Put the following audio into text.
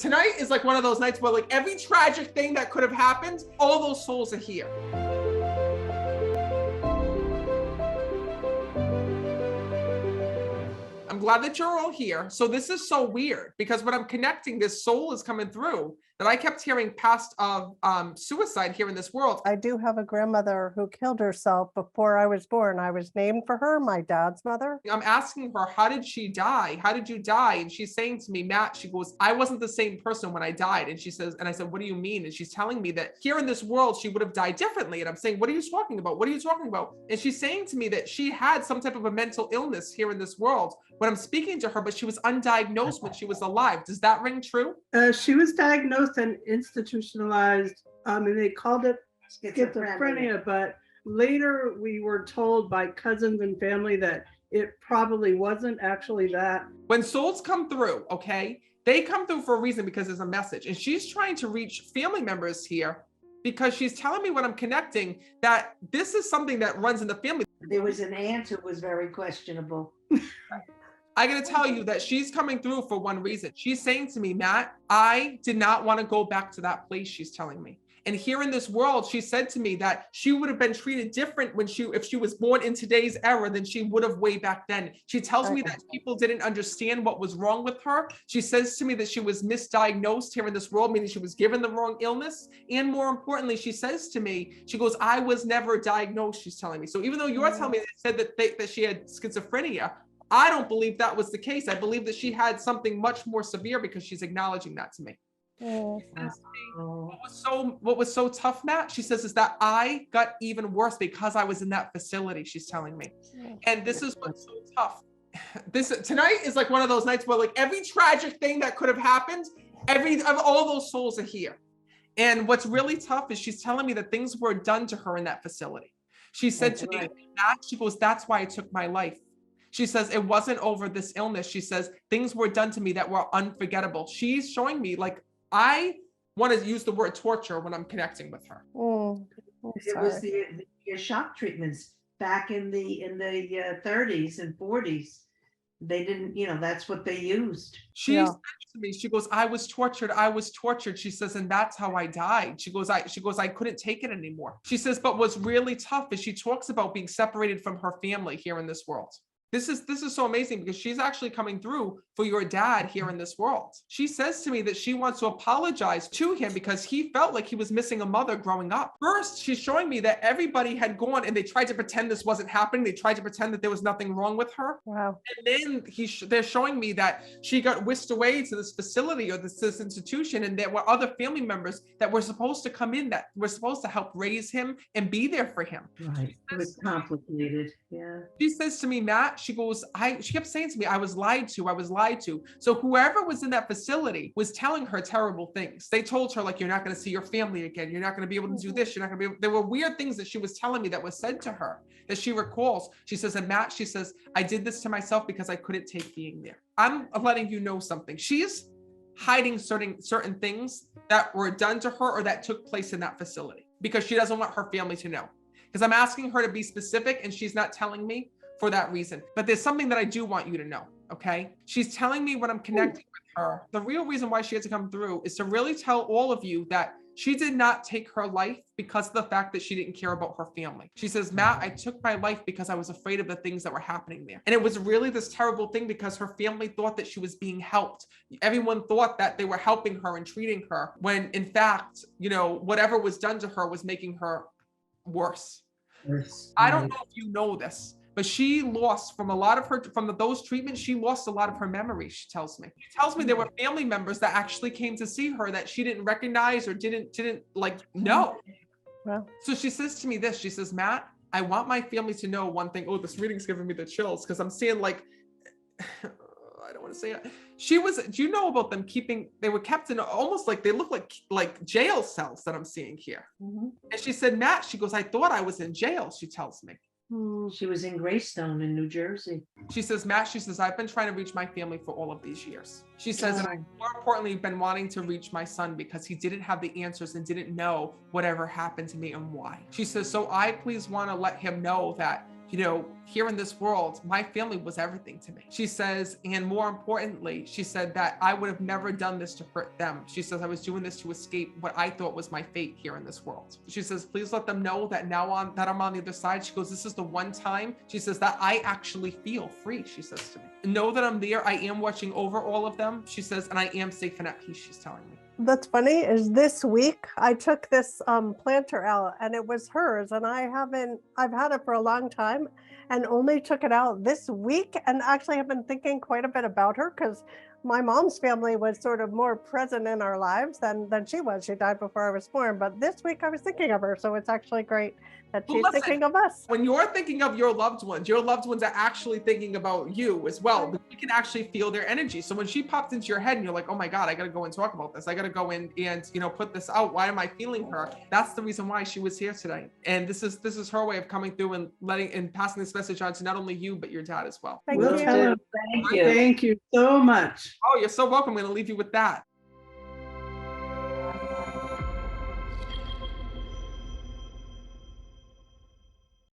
Tonight is like one of those nights where like every tragic thing that could have happened, all those souls are here. I'm glad that you're all here. So this is so weird because when I'm connecting, this soul is coming through that I kept hearing past of suicide here in this world. I do have a grandmother who killed herself before I was born. I was named for her, my dad's mother. I'm asking her, how did she die? How did you die? And she's saying to me, Matt, she goes, I wasn't the same person when I died. And she says, and I said, what do you mean? And she's telling me that here in this world, she would have died differently. And I'm saying, what are you talking about? What are you talking about? And she's saying to me that she had some type of a mental illness here in this world when I'm speaking to her, but she was undiagnosed when she was alive. Does that ring true? She was diagnosed and institutionalized, and they called it schizophrenia, but later we were told by cousins and family that it probably wasn't actually that. When souls come through, okay, they come through for a reason because there's a message. And she's trying to reach family members here because she's telling me when I'm connecting that this is something that runs in the family. There was an aunt who was very questionable. I gotta tell you that she's coming through for one reason. She's saying to me, Matt, I did not want to go back to that place, she's telling me. And here in this world, she said to me that she would have been treated different if she was born in today's era than she would have way back then. She tells me that people didn't understand what was wrong with her. She says to me that she was misdiagnosed here in this world, meaning she was given the wrong illness. And more importantly, she says to me, she goes, I was never diagnosed, she's telling me. So even though you're telling me that said that she had schizophrenia, I don't believe that was the case. I believe that she had something much more severe because she's acknowledging that to me. What was so tough, Matt? She says is that I got even worse because I was in that facility, she's telling me. And this is what's so tough. Tonight is like one of those nights where like every tragic thing that could have happened, all those souls are here. And what's really tough is she's telling me that things were done to her in that facility. She said to me, Matt, she goes, that's why I took my life. She says, it wasn't over this illness. She says, things were done to me that were unforgettable. She's showing me, like, I want to use the word torture when I'm connecting with her. It was the shock treatments back in the 30s and 40s. They didn't, that's what they used. She said to me, she goes, I was tortured. She says, and that's how I died. She goes, I couldn't take it anymore. She says, but what's really tough is she talks about being separated from her family here in this world. This is so amazing because she's actually coming through for your dad here in this world. She says to me that she wants to apologize to him because he felt like he was missing a mother growing up. First, she's showing me that everybody had gone and they tried to pretend this wasn't happening. They tried to pretend that there was nothing wrong with her. Wow. And then they're showing me that she got whisked away to this facility or this institution, and there were other family members that were supposed to come in that were supposed to help raise him and be there for him. Right. It was complicated. Yeah. She says to me, Matt, she goes, she kept saying to me, I was lied to. So whoever was in that facility was telling her terrible things. They told her, like, you're not going to see your family again. You're not going to be able to do this. You're not going to be able. There were weird things that she was telling me that was said to her that she recalls. She says, and Matt, she says, I did this to myself because I couldn't take being there. I'm letting you know something. She's hiding certain things that were done to her or that took place in that facility because she doesn't want her family to know. Because I'm asking her to be specific and she's not telling me for that reason. But there's something that I do want you to know, okay? She's telling me when I'm connecting with her, the real reason why she had to come through is to really tell all of you that she did not take her life because of the fact that she didn't care about her family. She says, Matt, I took my life because I was afraid of the things that were happening there. And it was really this terrible thing because her family thought that she was being helped. Everyone thought that they were helping her and treating her when in fact, whatever was done to her was making her worse. I don't know if you know this, but she lost from those treatments, she lost a lot of her memories, she tells me. She tells me there were family members that actually came to see her that she didn't recognize or didn't know. Wow. So she says to me this, she says, Matt, I want my family to know one thing. Oh, this reading's giving me the chills because I'm seeing like, I don't want to say it. Do you know about them they were kept in almost like, they look like jail cells that I'm seeing here. Mm-hmm. And she said, Matt, she goes, I thought I was in jail, she tells me. She was in Greystone in New Jersey. She says, Matt, she says, I've been trying to reach my family for all of these years. She says, and I more importantly been wanting to reach my son because he didn't have the answers and didn't know whatever happened to me and why. She says, so I please want to let him know that, here in this world, my family was everything to me. She says, and more importantly, she said that I would have never done this to hurt them. She says, I was doing this to escape what I thought was my fate here in this world. She says, please let them know that now on that I'm on the other side. She goes, this is the one time, she says, that I actually feel free, she says to me. Know that I'm there. I am watching over all of them, she says, and I am safe and at peace, she's telling me. That's funny is this week I took this planter out and it was hers, and I've had it for a long time and only took it out this week, and actually have been thinking quite a bit about her because my mom's family was sort of more present in our lives than she was. She died before I was born, but this week I was thinking of her, so it's actually great that she's Well, listen, thinking of us. when you're thinking of your loved ones are actually thinking about you as well. But you can actually feel their energy. So when she popped into your head and you're like, oh my God, I got to go and talk about this. I got to go in and, put this out. Why am I feeling her? That's the reason why she was here today. And this is her way of coming through and passing this message on to not only you, but your dad as well. Thank We'll you. tell him. Thank you. Thank you so much. Oh, you're so welcome. I'm going to leave you with that.